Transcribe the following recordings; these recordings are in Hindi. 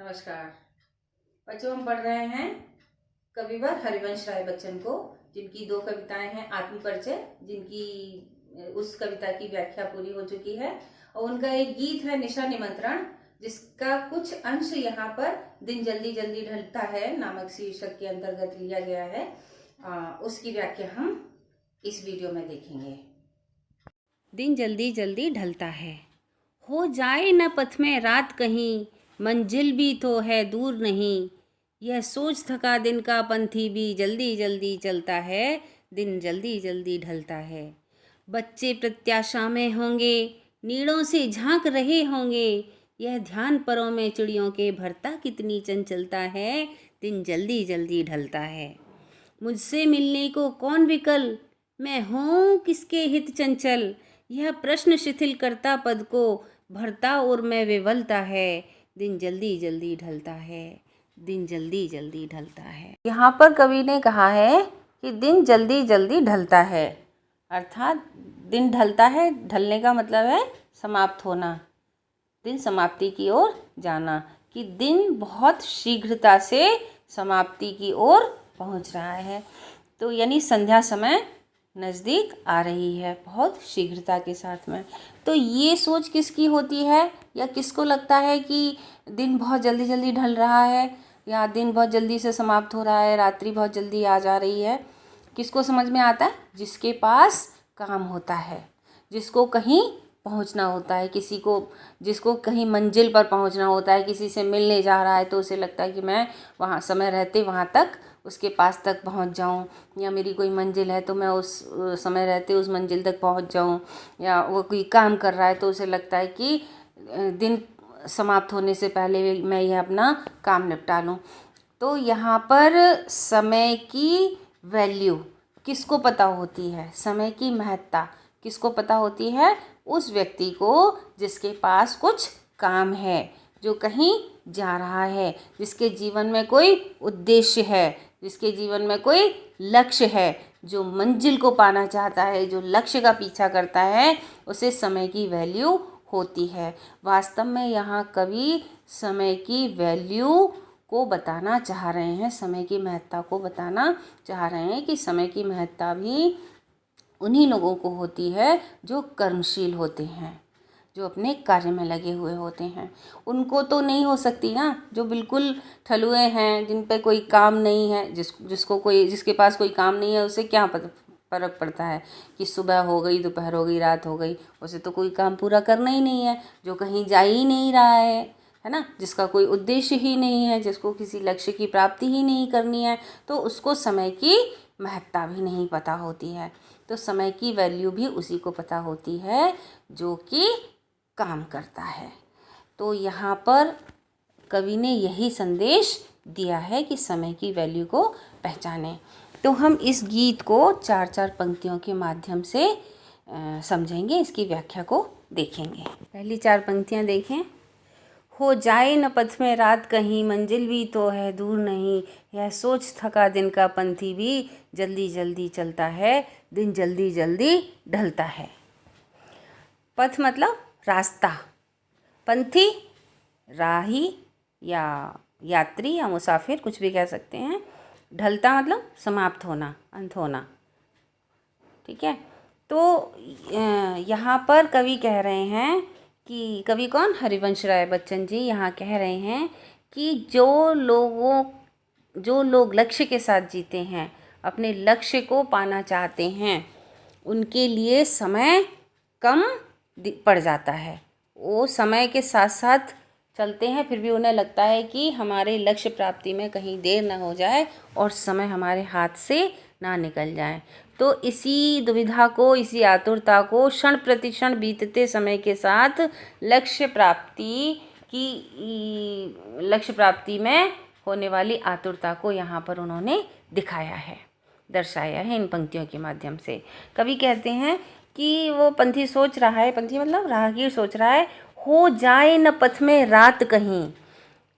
नमस्कार बच्चों, हम पढ़ रहे हैं कविवर हरिवंश राय बच्चन को, जिनकी 2 कविताएं हैं आत्मपरिचय, जिनकी उस कविता की व्याख्या पूरी हो चुकी है, और उनका एक गीत है निशा निमंत्रण, जिसका कुछ अंश यहाँ पर दिन जल्दी जल्दी ढलता है नामक शीर्षक के अंतर्गत लिया गया है। उसकी व्याख्या हम इस वीडियो में देखेंगे। दिन जल्दी जल्दी ढलता है, हो जाए न पथ में रात कहीं, मंजिल भी तो है दूर नहीं। यह सोच थका दिन का पंथी भी जल्दी जल्दी चलता है, दिन जल्दी जल्दी ढलता है। बच्चे प्रत्याशा में होंगे, नीड़ों से झांक रहे होंगे। यह ध्यान परों में चिड़ियों के भरता कितनी चंचलता है, दिन जल्दी जल्दी ढलता है। मुझसे मिलने को कौन विकल, मैं हूँ किसके हित चंचल। यह प्रश्न शिथिल करता पद को, भरता और मैं विवलता है, दिन जल्दी जल्दी ढलता है, दिन जल्दी जल्दी ढलता है। यहाँ पर कवि ने कहा है कि दिन जल्दी जल्दी ढलता है, अर्थात दिन ढलता है, ढलने का मतलब है समाप्त होना, दिन समाप्ति की ओर जाना, कि दिन बहुत शीघ्रता से समाप्ति की ओर पहुँच रहा है। तो यानी संध्या समय नज़दीक आ रही है बहुत शीघ्रता के साथ में। तो ये सोच किसकी होती है, या किसको लगता है कि दिन बहुत जल्दी जल्दी ढल रहा है, या दिन बहुत जल्दी से समाप्त हो रहा है, रात्रि बहुत जल्दी आ जा रही है? किसको समझ में आता है? जिसके पास काम होता है, जिसको कहीं पहुंचना होता है, किसी को, जिसको कहीं मंजिल पर पहुंचना होता है, किसी से मिलने जा रहा है तो उसे लगता है कि मैं वहाँ समय रहते वहाँ तक उसके पास तक पहुंच जाऊं, या मेरी कोई मंजिल है तो मैं उस समय रहते उस मंजिल तक पहुंच जाऊं, या वो कोई काम कर रहा है तो उसे लगता है कि दिन समाप्त होने से पहले मैं यह अपना काम निपटा लूं। तो यहाँ पर समय की वैल्यू किसको पता होती है, समय की महत्ता किसको पता होती है? उस व्यक्ति को जिसके पास कुछ काम है, जो कहीं जा रहा है, जिसके जीवन में कोई उद्देश्य है, जिसके जीवन में कोई लक्ष्य है, जो मंजिल को पाना चाहता है, जो लक्ष्य का पीछा करता है, उसे समय की वैल्यू होती है। वास्तव में यहाँ कवि समय की वैल्यू को बताना चाह रहे हैं, समय की महत्ता को बताना चाह रहे हैं कि समय की महत्ता भी उन्हीं लोगों को होती है जो कर्मशील होते हैं, जो अपने कार्य में लगे हुए होते हैं। उनको तो नहीं हो सकती ना, जो बिल्कुल ठलुए हैं, जिन पे कोई काम नहीं है, जिसके पास कोई काम नहीं है, उसे क्या फर्क पड़ता है कि सुबह हो गई, दोपहर हो गई, रात हो गई, उसे तो कोई काम पूरा करना ही नहीं है। जो कहीं जा ही नहीं रहा है ना, जिसका कोई उद्देश्य ही नहीं है, जिसको किसी लक्ष्य की प्राप्ति ही नहीं करनी है, तो उसको समय की महत्ता भी नहीं पता होती है। तो समय की वैल्यू भी उसी को पता होती है जो कि काम करता है। तो यहाँ पर कवि ने यही संदेश दिया है कि समय की वैल्यू को पहचानें। तो हम इस गीत को 4-4 पंक्तियों के माध्यम से समझेंगे, इसकी व्याख्या को देखेंगे। पहली 4 पंक्तियाँ देखें। हो जाए न पथ में रात कहीं, मंजिल भी तो है दूर नहीं। यह सोच थका दिन का पंथी भी जल्दी जल्दी चलता है, दिन जल्दी जल्दी ढलता है। पथ मतलब रास्ता, पंथी राही या यात्री या मुसाफिर, कुछ भी कह सकते हैं। ढलता मतलब समाप्त होना, अंत होना। ठीक है। तो यहाँ पर कवि कह रहे हैं कि, कवि कौन? हरिवंश राय बच्चन जी यहाँ कह रहे हैं कि जो लोग लक्ष्य के साथ जीते हैं, अपने लक्ष्य को पाना चाहते हैं, उनके लिए समय कम पड़ जाता है। वो समय के साथ साथ चलते हैं, फिर भी उन्हें लगता है कि हमारे लक्ष्य प्राप्ति में कहीं देर ना हो जाए और समय हमारे हाथ से ना निकल जाए। तो इसी दुविधा को, इसी आतुरता को क्षण प्रतिक्षण बीतते समय के साथ लक्ष्य प्राप्ति में होने वाली आतुरता को यहाँ पर उन्होंने दिखाया है, दर्शाया है इन पंक्तियों के माध्यम से। कवि कहते हैं कि वो पंथी सोच रहा है, पंथी मतलब राहगीर सोच रहा है, हो जाए न पथ में रात कहीं,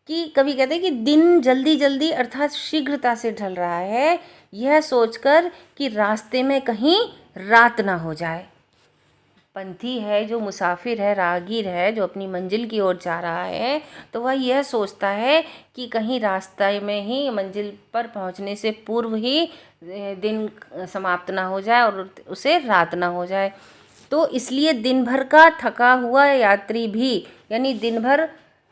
कि कवि कहते हैं कि दिन जल्दी जल्दी अर्थात शीघ्रता से ढल रहा है, यह सोचकर कि रास्ते में कहीं रात ना हो जाए। पंथी है, जो मुसाफिर है, राहगीर है, जो अपनी मंजिल की ओर जा रहा है, तो वह यह सोचता है कि कहीं रास्ते में ही मंजिल पर पहुंचने से पूर्व ही दिन समाप्त ना हो जाए और उसे रात ना हो जाए। तो इसलिए दिन भर का थका हुआ यात्री भी, यानी दिन भर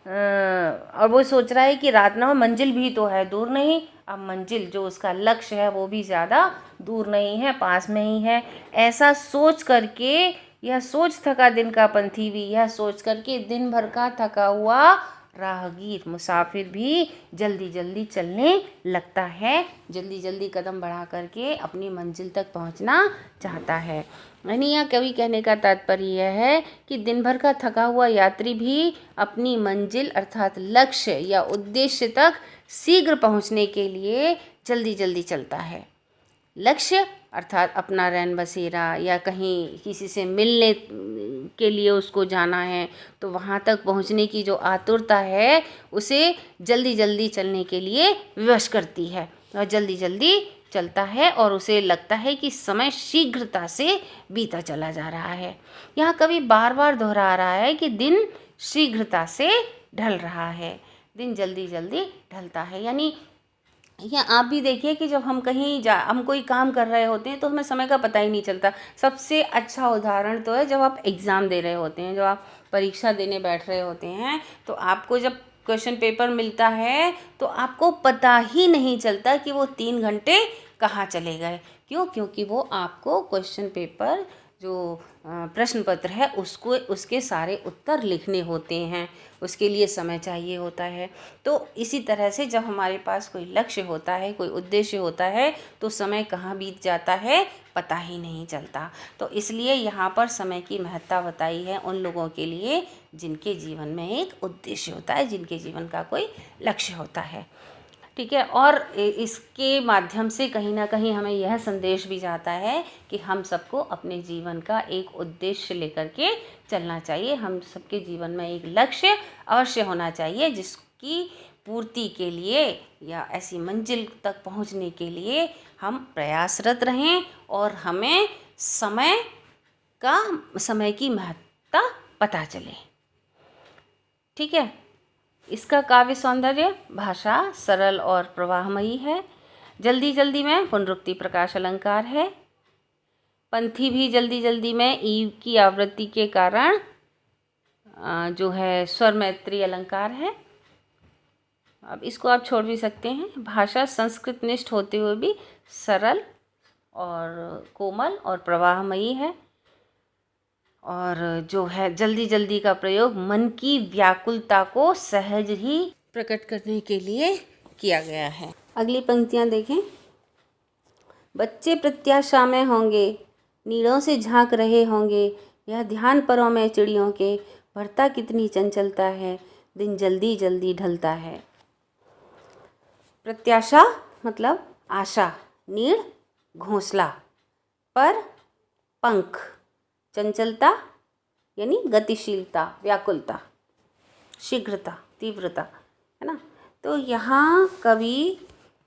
और वो सोच रहा है कि रात ना हो, मंजिल भी तो है, दूर नहीं। अब मंजिल जो उसका लक्ष्य है वो भी ज़्यादा दूर नहीं है, पास में ही है। ऐसा सोच करके यह सोच थका दिन का पंथी भी, यह सोच करके दिन भर का थका हुआ राहगीर मुसाफिर भी जल्दी जल्दी चलने लगता है, जल्दी जल्दी कदम बढ़ा करके अपनी मंजिल तक पहुंचना चाहता है। यानी यह कवि कहने का तात्पर्य यह है कि दिन भर का थका हुआ यात्री भी अपनी मंजिल अर्थात लक्ष्य या उद्देश्य तक शीघ्र पहुंचने के लिए जल्दी जल्दी चलता है। लक्ष्य अर्थात अपना रैन बसेरा या कहीं किसी से मिलने के लिए उसको जाना है, तो वहाँ तक पहुँचने की जो आतुरता है उसे जल्दी जल्दी चलने के लिए विवश करती है और जल्दी जल्दी चलता है और उसे लगता है कि समय शीघ्रता से बीता चला जा रहा है। यहाँ कवि बार बार दोहरा रहा है कि दिन शीघ्रता से ढल रहा है, दिन जल्दी जल्दी ढलता है। यानी या आप भी देखिए कि जब हम कहीं हम कोई काम कर रहे होते हैं तो हमें समय का पता ही नहीं चलता। सबसे अच्छा उदाहरण तो है जब आप एग्ज़ाम दे रहे होते हैं, जब आप परीक्षा देने बैठ रहे होते हैं, तो आपको जब क्वेश्चन पेपर मिलता है तो आपको पता ही नहीं चलता कि वो 3 घंटे कहाँ चले गए। क्यों? क्योंकि वो आपको क्वेश्चन पेपर जो प्रश्न पत्र है उसको उसके सारे उत्तर लिखने होते हैं, उसके लिए समय चाहिए होता है। तो इसी तरह से जब हमारे पास कोई लक्ष्य होता है, कोई उद्देश्य होता है, तो समय कहाँ बीत जाता है पता ही नहीं चलता। तो इसलिए यहाँ पर समय की महत्ता बताई है उन लोगों के लिए जिनके जीवन में एक उद्देश्य होता है, जिनके जीवन का कोई लक्ष्य होता है। ठीक है। और इसके माध्यम से कहीं ना कहीं हमें यह संदेश भी जाता है कि हम सबको अपने जीवन का एक उद्देश्य लेकर के चलना चाहिए। हम सबके जीवन में एक लक्ष्य अवश्य होना चाहिए जिसकी पूर्ति के लिए या ऐसी मंजिल तक पहुंचने के लिए हम प्रयासरत रहें और हमें समय की महत्ता पता चले। ठीक है। इसका काव्य सौंदर्य, भाषा सरल और प्रवाहमयी है। जल्दी जल्दी में पुनरुक्ति प्रकाश अलंकार है। पंथी भी जल्दी जल्दी में ईव की आवृत्ति के कारण जो है स्वर मैत्री अलंकार है। अब इसको आप छोड़ भी सकते हैं। भाषा संस्कृत निष्ठ होते हुए भी सरल और कोमल और प्रवाहमयी है। और जो है जल्दी जल्दी का प्रयोग मन की व्याकुलता को सहज ही प्रकट करने के लिए किया गया है। अगली पंक्तियाँ देखें। बच्चे प्रत्याशा में होंगे, नीड़ों से झांक रहे होंगे, यह ध्यान परों में चिड़ियों के, भरता कितनी चंचलता है, दिन जल्दी जल्दी ढलता है। प्रत्याशा मतलब आशा, नीड़ घोंसला, पर पंख, चंचलता यानी गतिशीलता, व्याकुलता, शीघ्रता, तीव्रता, है ना। तो यहाँ कवि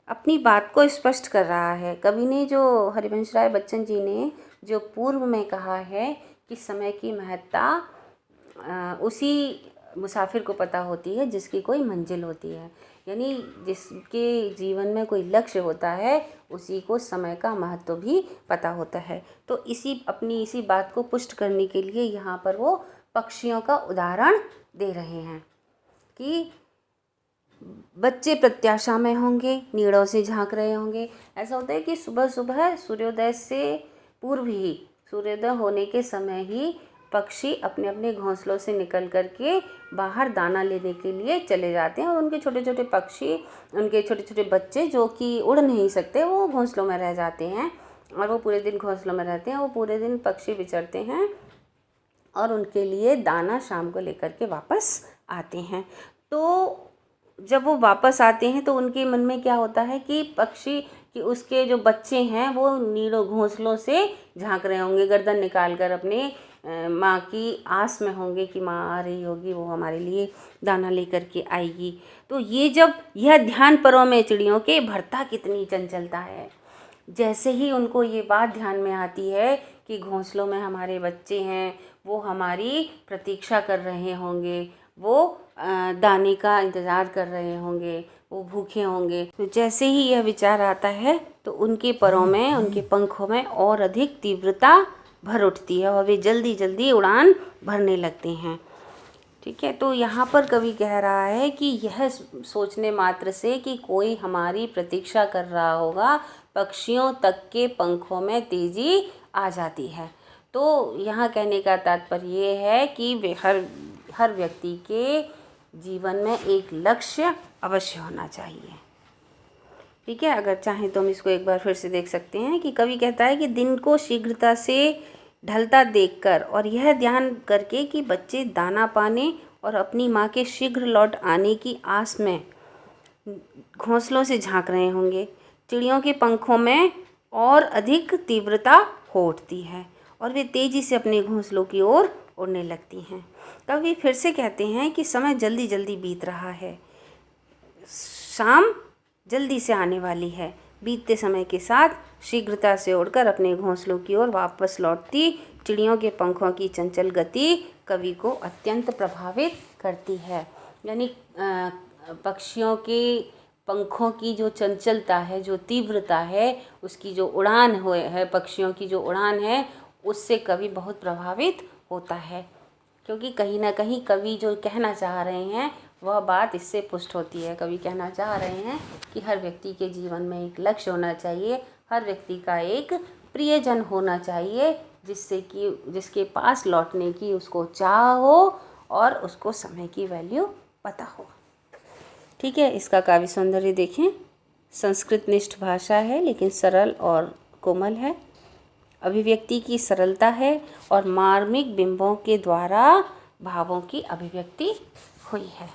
अपनी बात को स्पष्ट कर रहा है। कवि ने जो हरिवंश राय बच्चन जी ने जो पूर्व में कहा है कि समय की महत्ता उसी मुसाफिर को पता होती है जिसकी कोई मंजिल होती है, यानी जिसके जीवन में कोई लक्ष्य होता है उसी को समय का महत्व भी पता होता है। तो इसी बात को पुष्ट करने के लिए यहाँ पर वो पक्षियों का उदाहरण दे रहे हैं कि बच्चे प्रत्याशा में होंगे, नीड़ों से झांक रहे होंगे। ऐसा होता है कि सुबह सुबह सूर्योदय से पूर्व ही, सूर्योदय होने के समय ही पक्षी अपने अपने घोंसलों से निकल करके बाहर दाना लेने के लिए चले जाते हैं और उनके छोटे छोटे पक्षी, उनके छोटे छोटे बच्चे जो कि उड़ नहीं सकते, वो घोंसलों में रह जाते हैं और वो पूरे दिन घोंसलों में रहते हैं। वो पूरे दिन पक्षी विचरते हैं और उनके लिए दाना शाम को लेकर के वापस आते हैं। तो जब वो वापस आते हैं तो उनके मन में क्या होता है कि पक्षी कि उसके जो बच्चे हैं वो नीड़ों घोंसलों से झांक रहे होंगे, गर्दन निकाल कर अपने माँ की आस में होंगे कि माँ आ रही होगी, वो हमारे लिए दाना लेकर के आएगी। तो ये जब यह ध्यान परों में चिड़ियों के, भरता कितनी चंचलता है, जैसे ही उनको ये बात ध्यान में आती है कि घोंसलों में हमारे बच्चे हैं, वो हमारी प्रतीक्षा कर रहे होंगे, वो दाने का इंतज़ार कर रहे होंगे, वो भूखे होंगे। तो जैसे ही यह विचार आता है तो उनके परों में, उनके पंखों में और अधिक तीव्रता भर उठती है और वे जल्दी जल्दी उड़ान भरने लगते हैं। ठीक है, तो यहाँ पर कवि कह रहा है कि यह सोचने मात्र से कि कोई हमारी प्रतीक्षा कर रहा होगा, पक्षियों तक के पंखों में तेजी आ जाती है। तो यहाँ कहने का तात्पर्य ये है कि वे हर व्यक्ति के जीवन में एक लक्ष्य अवश्य होना चाहिए। ठीक है, अगर चाहें तो हम इसको एक बार फिर से देख सकते हैं कि कवि कहता है कि दिन को शीघ्रता से ढलता देखकर और यह ध्यान करके कि बच्चे दाना पाने और अपनी माँ के शीघ्र लौट आने की आस में घोंसलों से झांक रहे होंगे, चिड़ियों के पंखों में और अधिक तीव्रता हो उठती है और वे तेज़ी से अपने घोंसलों की ओर उड़ने लगती हैं। कवि फिर से कहते हैं कि समय जल्दी जल्दी बीत रहा है, शाम जल्दी से आने वाली है। बीतते समय के साथ शीघ्रता से उड़कर अपने घोंसलों की ओर वापस लौटती चिड़ियों के पंखों की चंचल गति कवि को अत्यंत प्रभावित करती है। यानी पक्षियों के पंखों की जो चंचलता है, जो तीव्रता है, उसकी जो उड़ान है, पक्षियों की जो उड़ान है, उससे कवि बहुत प्रभावित होता है। क्योंकि कहीं ना कहीं कवि जो कहना चाह रहे हैं वह बात इससे पुष्ट होती है। कवि कहना चाह रहे हैं कि हर व्यक्ति के जीवन में एक लक्ष्य होना चाहिए, हर व्यक्ति का एक प्रियजन होना चाहिए, जिसके पास लौटने की उसको चाह हो और उसको समय की वैल्यू पता हो। ठीक है, इसका काव्य सौंदर्य देखें। संस्कृत निष्ठ भाषा है लेकिन सरल और कोमल है, अभिव्यक्ति की सरलता है और मार्मिक बिंबों के द्वारा भावों की अभिव्यक्ति हुई है।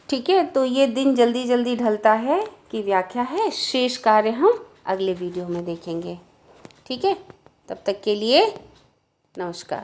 ठीक है, तो ये दिन जल्दी जल्दी ढलता है की व्याख्या है। शेष कार्य हम अगले वीडियो में देखेंगे। ठीक है, तब तक के लिए नमस्कार।